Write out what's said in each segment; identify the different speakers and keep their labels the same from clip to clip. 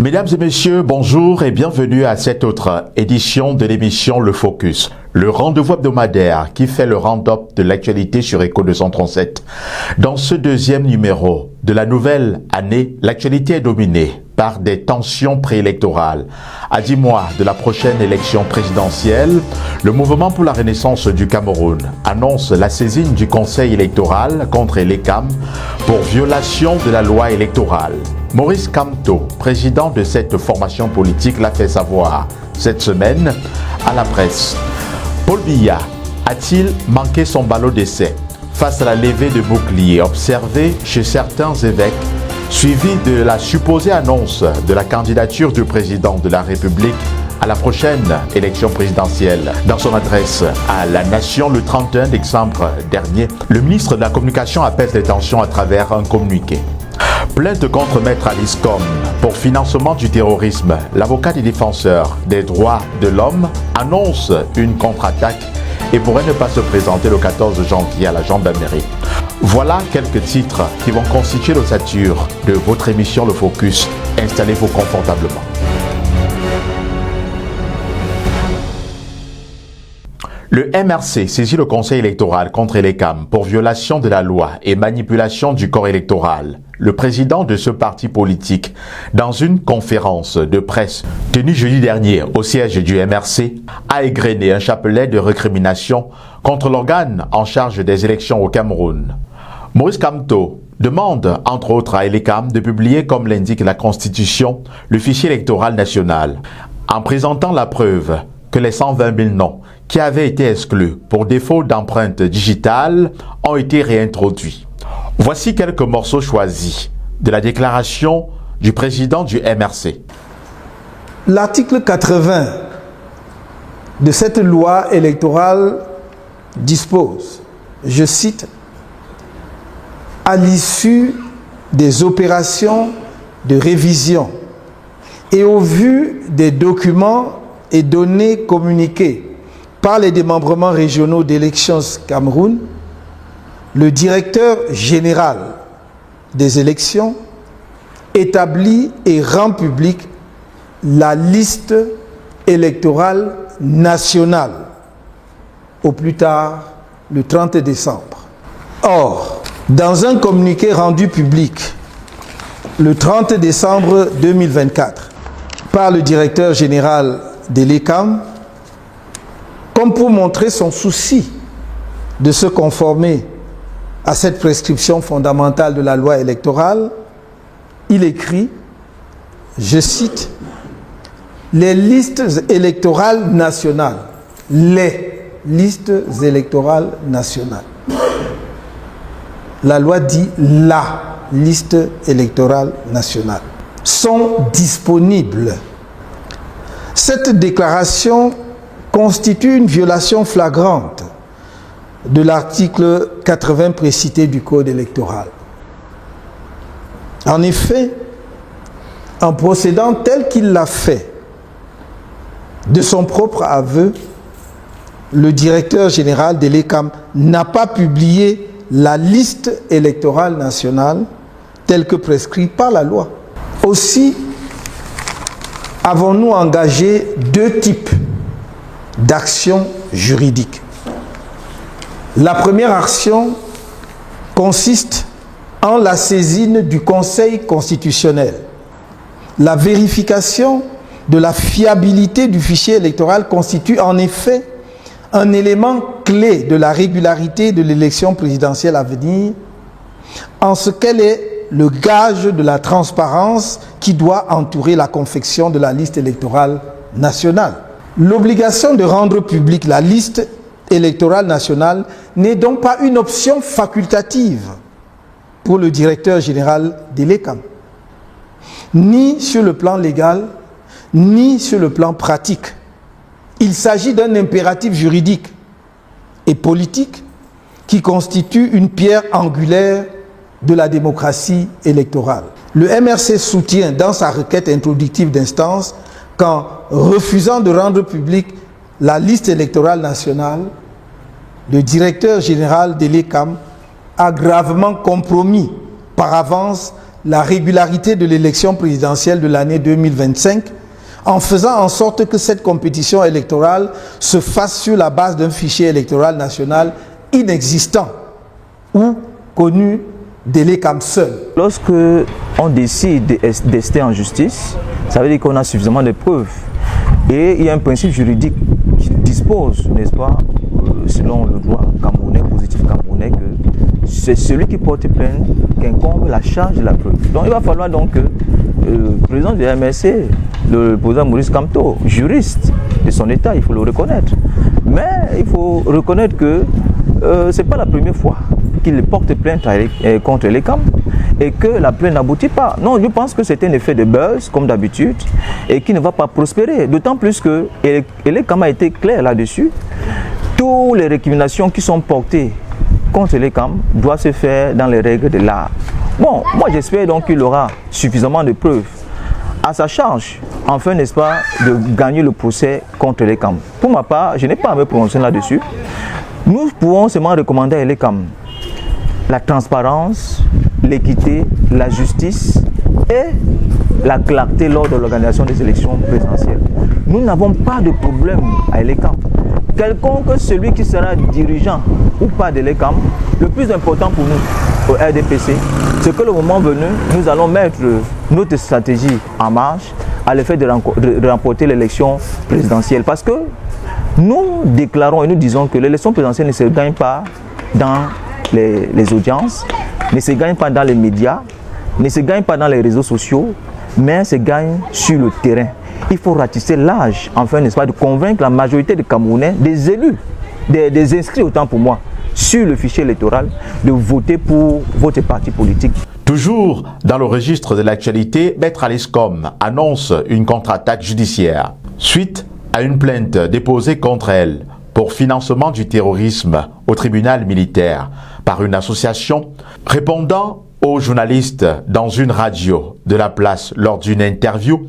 Speaker 1: Mesdames et messieurs, bonjour et bienvenue à cette autre édition de l'émission Le Focus, le rendez-vous hebdomadaire qui fait le round-up de l'actualité sur Echo 237. Dans ce deuxième numéro de la nouvelle année, l'actualité est dominée par des tensions préélectorales. À 10 mois de la prochaine élection présidentielle, le Mouvement pour la Renaissance du Cameroun annonce la saisine du Conseil électoral contre l'ECAM pour violation de la loi électorale. Maurice Kamto, président de cette formation politique, l'a fait savoir cette semaine à la presse. Paul Biya a-t-il manqué son ballot d'essai face à la levée de boucliers observée chez certains évêques, suivi de la supposée annonce de la candidature du président de la République à la prochaine élection présidentielle? Dans son adresse à la nation le 31 décembre dernier, le ministre de la Communication apaise les tensions à travers un communiqué. Plainte contre Maître Alice Combes pour financement du terrorisme. L'avocat des défenseurs des droits de l'homme annonce une contre-attaque et pourrait ne pas se présenter le 14 janvier à la gendarmerie. Voilà quelques titres qui vont constituer l'ossature de votre émission Le Focus. Installez-vous confortablement. Le MRC saisit le Conseil électoral contre l'ECAM pour violation de la loi et manipulation du corps électoral. Le président de ce parti politique, dans une conférence de presse tenue jeudi dernier au siège du MRC, a égrené un chapelet de récrimination contre l'organe en charge des élections au Cameroun. Maurice Kamto demande, entre autres, à l'ECAM de publier, comme l'indique la Constitution, le fichier électoral national, en présentant la preuve que les 120 000 noms qui avaient été exclus pour défaut d'empreinte digitale ont été réintroduits. Voici quelques morceaux choisis de la déclaration du président du MRC.
Speaker 2: L'article 80 de cette loi électorale dispose, je cite, « À l'issue des opérations de révision et au vu des documents et données communiquées par les démembrements régionaux d'élections Cameroun, le directeur général des élections établit et rend public la liste électorale nationale au plus tard le 30 décembre. Or, dans un communiqué rendu public le 30 décembre 2024 par le directeur général de l'ECAM, comme pour montrer son souci de se conformer à cette prescription fondamentale de la loi électorale, il écrit, je cite, « Les listes électorales nationales, les listes électorales nationales ». La loi dit « la liste électorale nationale » sont disponibles. Cette déclaration constitue une violation flagrante de l'article 80 précité du Code électoral. En effet, en procédant tel qu'il l'a fait, de son propre aveu, le directeur général de l'ECAM n'a pas publié la liste électorale nationale telle que prescrite par la loi. Aussi, avons-nous engagé deux types d'actions juridiques. La première action consiste en la saisine du Conseil constitutionnel. La vérification de la fiabilité du fichier électoral constitue en effet un élément clé de la régularité de l'élection présidentielle à venir, en ce qu'elle est le gage de la transparence qui doit entourer la confection de la liste électorale nationale. L'obligation de rendre publique la liste électorale nationale n'est donc pas une option facultative pour le directeur général de l'ECAM, ni sur le plan légal, ni sur le plan pratique. Il s'agit d'un impératif juridique et politique qui constitue une pierre angulaire de la démocratie électorale. Le MRC soutient dans sa requête introductive d'instance qu'en refusant de rendre publique la liste électorale nationale, le directeur général de l'ECAM a gravement compromis par avance la régularité de l'élection présidentielle de l'année 2025 en faisant en sorte que cette compétition électorale se fasse sur la base d'un fichier électoral national inexistant ou connu de l'ECAM seul.
Speaker 3: Lorsque on décide d'ester en justice, ça veut dire qu'on a suffisamment de preuves. Et il y a un principe juridique qui dispose, n'est-ce pas, selon le droit camerounais, positif camerounais, que c'est celui qui porte plainte qu'incombe la charge de la preuve. Donc il va falloir donc que le président du MRC, le président Maurice Kamto, juriste de son État, il faut le reconnaître. Mais il faut reconnaître que ce n'est pas la première fois qu'il porte plainte contre l'ECAM et que la plainte n'aboutit pas. Non, je pense que c'est un effet de buzz, comme d'habitude, et qui ne va pas prospérer. D'autant plus que l'ECAM a été clair là-dessus. Toutes les récriminations qui sont portées contre l'ECAM doivent se faire dans les règles de l'art. Bon, moi j'espère donc qu'il aura suffisamment de preuves à sa charge, enfin, n'est-ce pas, de gagner le procès contre l'ECAM. Pour ma part, je n'ai pas à me prononcer là-dessus. Nous pouvons seulement recommander à l'ECAM la transparence, l'équité, la justice et la clarté lors de l'organisation des élections présidentielles. Nous n'avons pas de problème à l'ECAM. Quelconque celui qui sera dirigeant ou pas de l'ECAM, le plus important pour nous, au RDPC, c'est que le moment venu, nous allons mettre notre stratégie en marche à l'effet de remporter l'élection présidentielle. Parce que nous déclarons et nous disons que l'élection présidentielle ne se gagne pas dans les audiences, ne se gagne pas dans les médias, ne se gagne pas dans les réseaux sociaux, mais se gagne sur le terrain. Il faut ratisser l'âge, enfin, n'est-ce pas, de convaincre la majorité des Camerounais, des élus, des inscrits autant pour moi, sur le fichier électoral, de voter pour votre parti politique.
Speaker 1: Toujours dans le registre de l'actualité, Maître Alice Com annonce une contre-attaque judiciaire suite à une plainte déposée contre elle pour financement du terrorisme au tribunal militaire par une association. Répondant aux journalistes dans une radio de la place lors d'une interview,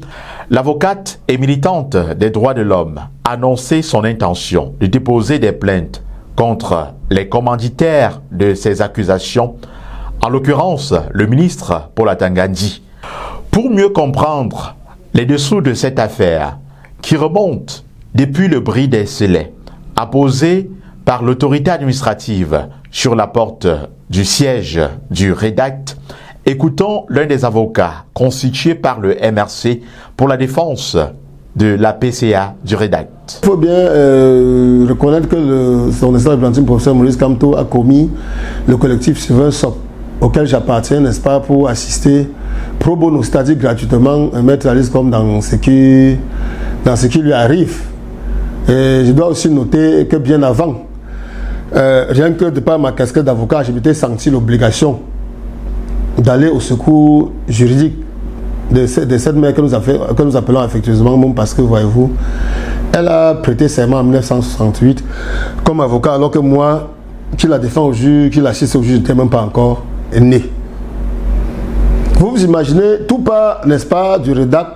Speaker 1: l'avocate et militante des droits de l'homme a annoncé son intention de déposer des plaintes contre les commanditaires de ces accusations, en l'occurrence le ministre Paul Atanga Nji. Pour mieux comprendre les dessous de cette affaire qui remonte depuis le bris des scellés apposé par l'autorité administrative sur la porte du siège du REDACT, écoutons l'un des avocats constitué par le MRC pour la défense de la PCA du REDACT.
Speaker 4: Il faut bien reconnaître que son excellence professeur Maurice Kamto a commis le collectif Silver SOP, auquel j'appartiens, n'est-ce pas, pour assister pro bono, c'est-à-dire gratuitement, mettre Alice comme dans ce qui lui arrive. Et je dois aussi noter que bien avant, rien que de par ma casquette d'avocat, je m'étais senti l'obligation d'aller au secours juridique de cette mère que nous appelons affectueusement Mom, parce que, voyez-vous, elle a prêté serment en 1968 comme avocat, alors que moi, qui la défends au juge, qui l'assiste au juge, je n'étais même pas encore né. Vous vous imaginez, tout part, n'est-ce pas, du REDAC,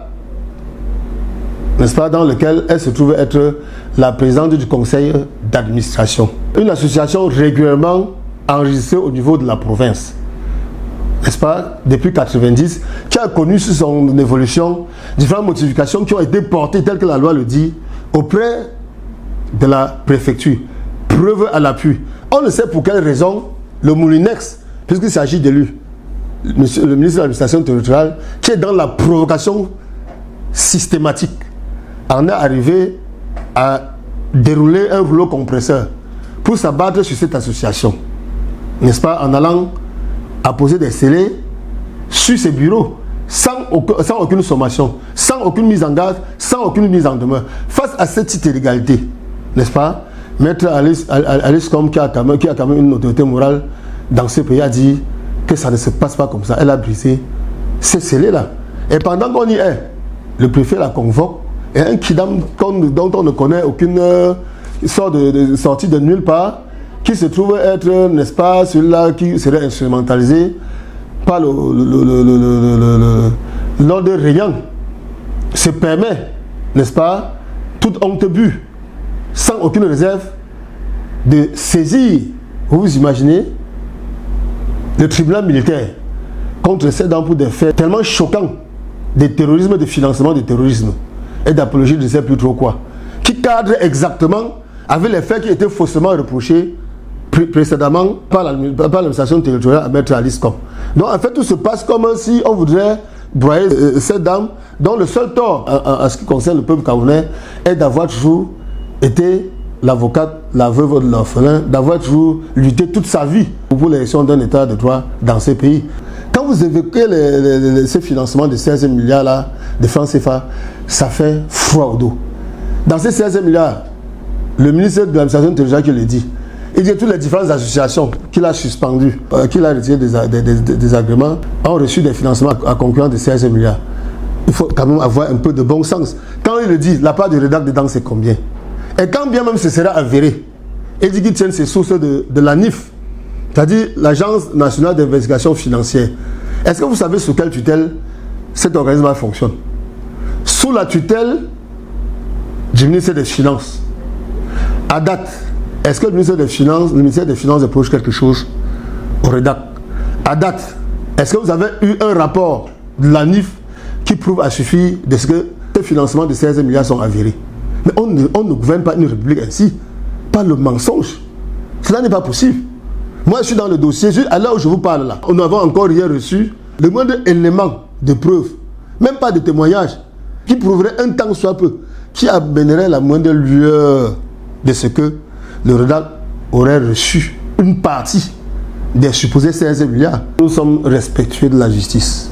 Speaker 4: n'est-ce pas, dans lequel elle se trouve être la présidente du conseil d'administration. Une association régulièrement enregistrée au niveau de la province, n'est-ce pas, depuis 1990, qui a connu sous son évolution différentes modifications qui ont été portées, telles que la loi le dit, auprès de la préfecture. Preuve à l'appui. On ne sait pour quelle raison le Moulinex, puisqu'il s'agit de lui, le ministre de l'administration territoriale, qui est dans la provocation systématique, en est arrivé à dérouler un rouleau compresseur pour s'abattre sur cette association, n'est-ce pas, en allant apposer des scellés sur ses bureaux sans aucune sommation, sans aucune mise en garde, sans aucune mise en demeure. Face à cette petite illégalité, n'est-ce pas, Maître Alice Com, qui a quand même une autorité morale dans ce pays, a dit que ça ne se passe pas comme ça. Elle a brisé ces scellés-là. Et pendant qu'on y est, le préfet la convoque, et un kidam dont on ne connaît aucune sortie de nulle part, qui se trouve être, n'est-ce pas, celui-là qui serait instrumentalisé par l'ordre régnant, se permet, n'est-ce pas, toute honte but, sans aucune réserve, de saisir, vous vous imaginez, le tribunal militaire contre SEDAM pour des faits tellement choquants de terrorisme, de financement de terrorisme et d'apologie de ne sais plus trop quoi, qui cadre exactement avec les faits qui étaient faussement reprochés précédemment par l'administration territoriale à Maître Alice-Com. Donc en fait tout se passe comme si on voudrait broyer cette dame dont le seul tort en ce qui concerne le peuple camerounais est d'avoir toujours été l'avocate, la veuve de l'orphelin, d'avoir toujours lutté toute sa vie pour l'élection d'un état de droit dans ces pays. Quand vous évoquez ces financements de 16 milliards là, de francs CFA, ça fait froid au dos. Dans ces 16 milliards, le ministre de l'administration territoriale qui le dit, il dit que toutes les différentes associations qu'il a suspendues, qu'il a retiré des agréments, ont reçu des financements à concurrence de 16 milliards. Il faut quand même avoir un peu de bon sens. Quand il le dit, la part de rédac dedans, c'est combien? Et quand bien même ce sera avéré, il dit qu'il tient ses sources de l'ANIF, c'est-à-dire l'Agence nationale d'investigation financière. Est-ce que vous savez sous quelle tutelle cet organisme fonctionne? Sous la tutelle du ministère des Finances. À date, est-ce que le ministère des Finances approche quelque chose au REDAC? À date, est-ce que vous avez eu un rapport de l'ANIF qui prouve à suffire de ce que ces financements de 16 milliards sont avérés? Mais on ne gouverne pas une république ainsi, par le mensonge. Cela n'est pas possible. Moi, je suis dans le dossier, à l'heure où je vous parle là, nous n'avons encore rien reçu, le moindre élément de preuve, même pas de témoignage, qui prouverait un tant soit peu, qui amènerait la moindre lueur de ce que le REDAC aurait reçu une partie des supposés 16 milliards. Nous sommes respectueux de la justice.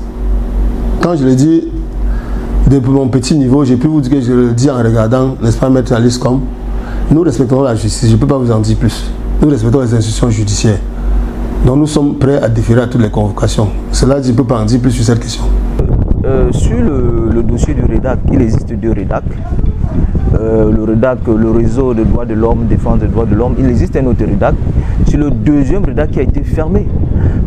Speaker 4: Quand je le dis, depuis mon petit niveau, j'ai pu vous dire que je le dis en regardant, n'est-ce pas, Maître Alice-Com, nous respectons la justice, je ne peux pas vous en dire plus. Nous respectons les institutions judiciaires. Donc nous sommes prêts à déférer à toutes les convocations. Cela dit, je ne peux pas en dire plus sur cette question.
Speaker 3: Sur le dossier du REDAC, il existe deux REDAC. Le REDAC, le réseau des droits de l'homme, défense des droits de l'homme, il existe un autre REDAC. C'est le deuxième REDAC qui a été fermé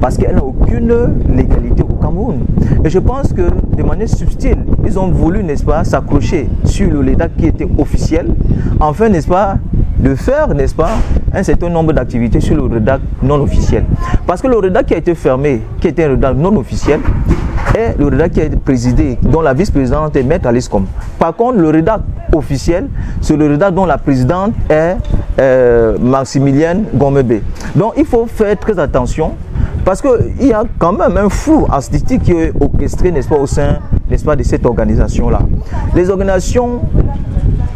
Speaker 3: parce qu'elle n'a aucune légalité au Cameroun. Et je pense que de manière subtile, ils ont voulu, n'est-ce pas, s'accrocher sur le REDAC qui était officiel, enfin, n'est-ce pas, de faire, n'est-ce pas, un certain nombre d'activités sur le REDAC non officiel. Parce que le REDAC qui a été fermé, qui était un REDAC non officiel, est le REDAC qui a été présidé, dont la vice-présidente est Maître Alice-Com. Par contre, le REDAC officiel, c'est le REDAC dont la présidente est Maximilienne Gomebe. Donc il faut faire très attention parce qu'il y a quand même un flou artistique qui est orchestré, n'est-ce pas, au sein, n'est-ce pas, de cette organisation-là. Les organisations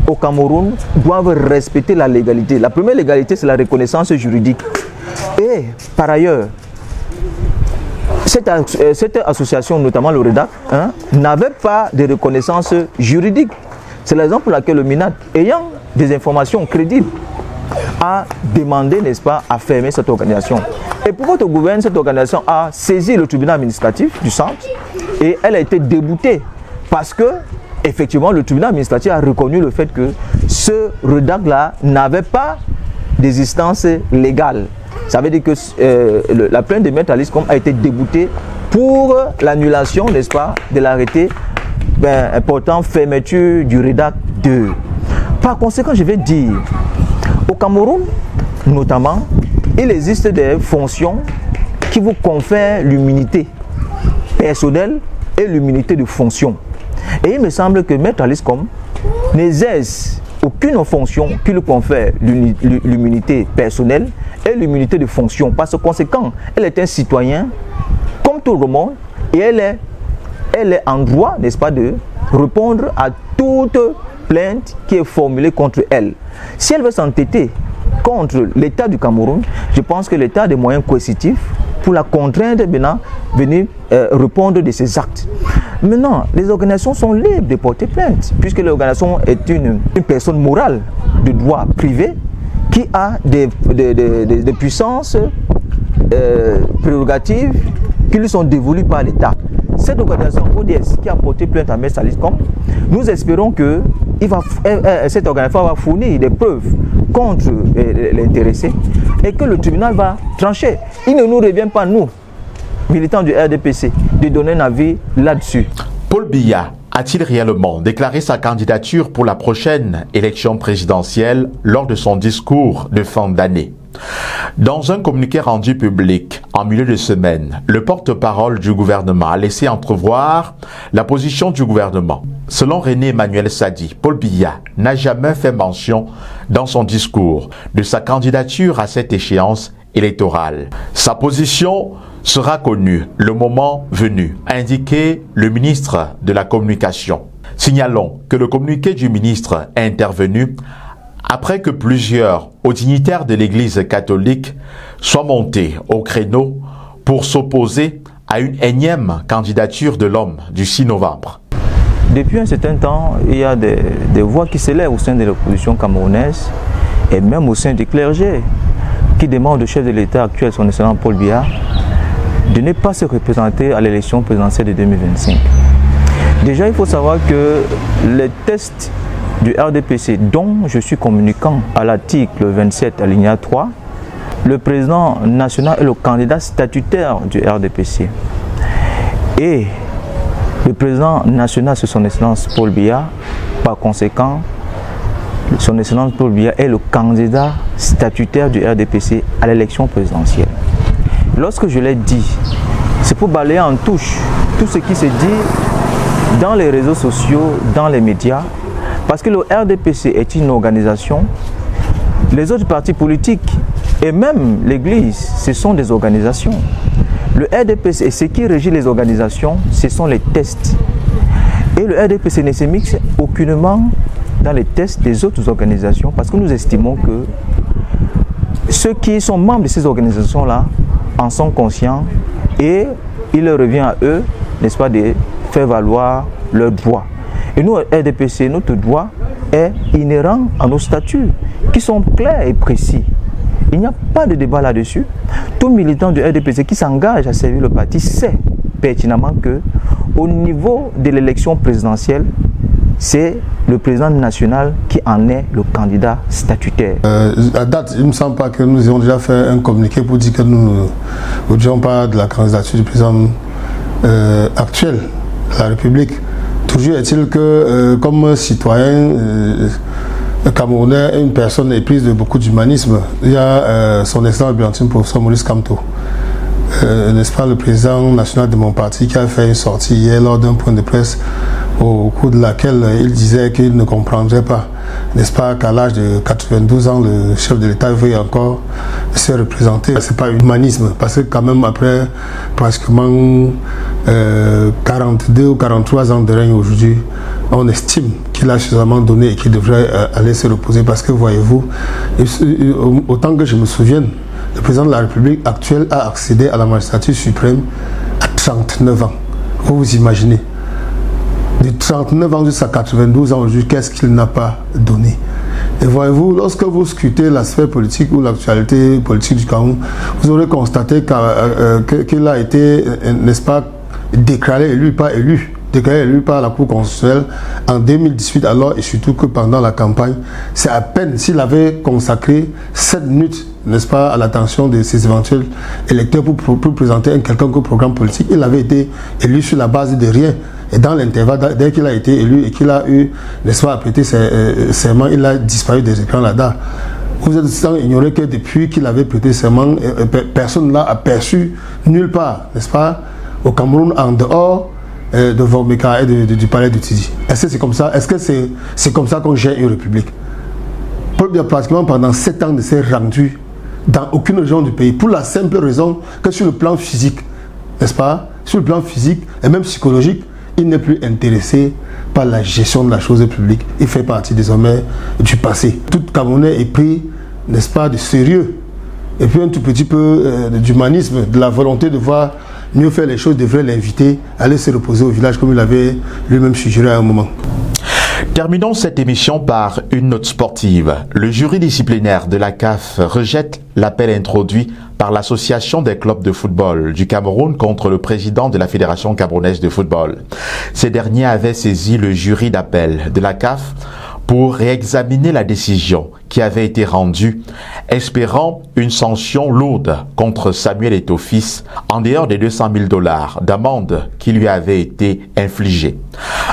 Speaker 3: au Cameroun doivent respecter la légalité. La première légalité, c'est la reconnaissance juridique. Et par ailleurs, cette association, notamment le REDAC, n'avait pas de reconnaissance juridique. C'est la raison pour laquelle le MINAT, ayant des informations crédibles, a demandé, n'est-ce pas, à fermer cette organisation. Et pour votre gouvernement, cette organisation a saisi le tribunal administratif du centre et elle a été déboutée parce que, effectivement, le tribunal administratif a reconnu le fait que ce REDAC-là n'avait pas d'existence légale. Ça veut dire que la plainte de Maître Alice-Com a été déboutée pour l'annulation, n'est-ce pas, de l'arrêté important fermeture du REDAC 2. Par conséquent, je vais dire, au Cameroun, notamment, il existe des fonctions qui vous confèrent l'immunité personnelle et l'immunité de fonction. Et il me semble que Maître Alice-Com n'exerce aucune fonction qui lui confère l'immunité personnelle et l'immunité de fonction. Par conséquent, elle est un citoyen comme tout le monde et elle est en droit, n'est-ce pas, de répondre à toute plainte qui est formulée contre elle. Si elle veut s'entêter contre l'État du Cameroun, je pense que l'État a des moyens coercitifs pour la contraindre de venir répondre de ses actes. Maintenant, les organisations sont libres de porter plainte, puisque l'organisation est une personne morale de droit privé qui a des puissances prérogatives qui lui sont dévolues par l'État. Cette organisation ODS qui a porté plainte à Maître Alice-Com, nous espérons que cette organisation va fournir des preuves contre l'intéressé et que le tribunal va trancher. Il ne nous revient pas, nous, militants du RDPC, de donner un avis là-dessus.
Speaker 1: Paul Biya a-t-il réellement déclaré sa candidature pour la prochaine élection présidentielle lors de son discours de fin d'année? Dans un communiqué rendu public en milieu de semaine, le porte-parole du gouvernement a laissé entrevoir la position du gouvernement. Selon René Emmanuel Sadi, Paul Biya n'a jamais fait mention dans son discours de sa candidature à cette échéance électorale. Sa position sera connue le moment venu, a indiqué le ministre de la Communication. Signalons que le communiqué du ministre est intervenu après que plusieurs hauts dignitaires de l'Église catholique soient montés au créneau pour s'opposer à une énième candidature de l'homme du 6 novembre.
Speaker 3: Depuis un certain temps, il y a des voix qui s'élèvent au sein de l'opposition camerounaise et même au sein du clergé qui demandent au chef de l'État actuel, son excellence Paul Biya, de ne pas se représenter à l'élection présidentielle de 2025. Déjà, il faut savoir que les tests du RDPC, dont je suis communicant à l'article 27 alinéa 3, le président national est le candidat statutaire du RDPC. Et le président national, c'est son excellence Paul Biya. Par conséquent, son excellence Paul Biya est le candidat statutaire du RDPC à l'élection présidentielle. Lorsque je l'ai dit, c'est pour balayer en touche tout ce qui se dit dans les réseaux sociaux, dans les médias, parce que le RDPC est une organisation, les autres partis politiques et même l'Église, ce sont des organisations. Le RDPC et ce qui régit les organisations, ce sont les tests. Et le RDPC ne se mixe aucunement dans les tests des autres organisations parce que nous estimons que ceux qui sont membres de ces organisations-là en sont conscients et il leur revient à eux, n'est-ce pas, de faire valoir leurs droits. Et nous, RDPC, notre droit est inhérent à nos statuts qui sont clairs et précis. Il n'y a pas de débat là-dessus. Tout militant du RDPC qui s'engage à servir le parti sait pertinemment que au niveau de l'élection présidentielle, c'est le président national qui en est le candidat statutaire.
Speaker 4: À date, il ne me semble pas que nous ayons déjà fait un communiqué pour dire que nous ne disons pas de la candidature du président actuel de la République. Toujours est-il que, comme citoyen camerounais, une personne éprise de beaucoup d'humanisme, il y a son excellent Biantine, professeur Maurice Kamto, n'est-ce pas, le président national de mon parti, qui a fait une sortie hier lors d'un point de presse au cours de laquelle il disait qu'il ne comprendrait pas, n'est-ce pas, qu'à l'âge de 92 ans, le chef de l'État veuille encore se représenter. C'est pas humanisme, parce que quand même après pratiquement 42 ou 43 ans de règne aujourd'hui, on estime qu'il a suffisamment donné et qu'il devrait aller se reposer, parce que voyez-vous, autant que je me souvienne, le président de la République actuelle a accédé à la magistrature suprême à 39 ans. Vous imaginez, de 39 ans jusqu'à 92 ans aujourd'hui, qu'est-ce qu'il n'a pas donné? Et voyez-vous, lorsque vous scrutez la sphère politique ou l'actualité politique du Cameroun, vous aurez constaté qu'il a été, n'est-ce pas, déclaré élu par la Cour constitutionnelle en 2018, alors, et surtout que pendant la campagne, c'est à peine s'il avait consacré 7 minutes, n'est-ce pas, à l'attention de ses éventuels électeurs pour présenter un quelconque programme politique. Il avait été élu sur la base de rien. Et dans l'intervalle, dès qu'il a été élu et qu'il a eu, n'est-ce pas, à prêter serment, il a disparu des écrans là-bas. Vous êtes sans ignorer que depuis qu'il avait prêté serment, personne ne l'a aperçu nulle part, n'est-ce pas, au Cameroun, en dehors de Vormeka et du palais de Tizi. Est-ce que c'est comme ça? Est-ce que c'est comme ça qu'on gère une république? Paul Biya, pratiquement pendant 7 ans, ne s'est rendu dans aucune région du pays, pour la simple raison que sur le plan physique, n'est-ce pas, sur le plan physique et même psychologique, il n'est plus intéressé par la gestion de la chose publique. Il fait partie désormais du passé. Tout Camerounais est pris, n'est-ce pas, de sérieux. Et puis un tout petit peu d'humanisme, de la volonté de voir mieux faire les choses, devrait l'inviter à aller se reposer au village comme il avait lui-même suggéré à un moment.
Speaker 1: Terminons cette émission par une note sportive. Le jury disciplinaire de la CAF rejette l'appel introduit par l'Association des clubs de football du Cameroun contre le président de la Fédération camerounaise de football. Ces derniers avaient saisi le jury d'appel de la CAF pour réexaminer la décision qui avait été rendue, espérant une sanction lourde contre Samuel Eto'o-Fils en dehors des $200 000 d'amende qui lui avaient été infligées.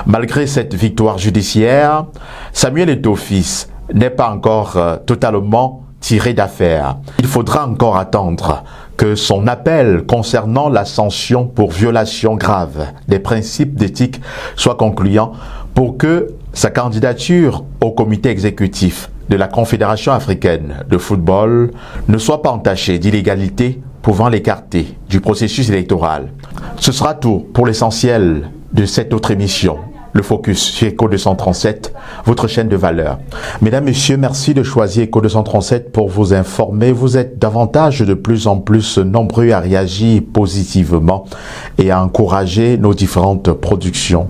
Speaker 1: Malgré cette victoire judiciaire, Samuel Eto'o-Fils n'est pas encore totalement tiré tirer d'affaire. Il faudra encore attendre que son appel concernant la sanction pour violation grave des principes d'éthique soit concluant pour que sa candidature au comité exécutif de la Confédération africaine de football ne soit pas entachée d'illégalité pouvant l'écarter du processus électoral. Ce sera tout pour l'essentiel de cette autre émission, le Focus sur Echo 237, votre chaîne de valeur. Mesdames, Messieurs, merci de choisir Echo 237 pour vous informer. Vous êtes davantage de plus en plus nombreux à réagir positivement et à encourager nos différentes productions.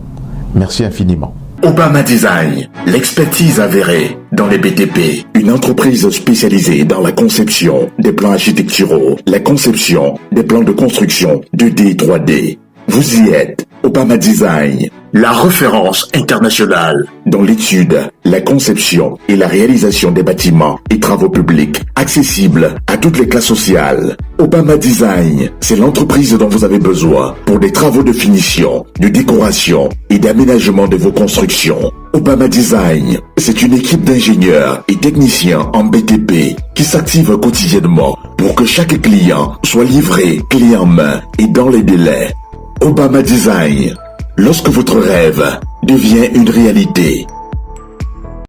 Speaker 1: Merci infiniment.
Speaker 5: Obama Design, l'expertise avérée dans les BTP, une entreprise spécialisée dans la conception des plans architecturaux, la conception des plans de construction 2D et 3D. Vous y êtes, Obama Design, la référence internationale dans l'étude, la conception et la réalisation des bâtiments et travaux publics accessibles à toutes les classes sociales. Obama Design, c'est l'entreprise dont vous avez besoin pour des travaux de finition, de décoration et d'aménagement de vos constructions. Obama Design, c'est une équipe d'ingénieurs et techniciens en BTP qui s'active quotidiennement pour que chaque client soit livré clé en main et dans les délais. Obama Design, lorsque votre rêve devient une réalité.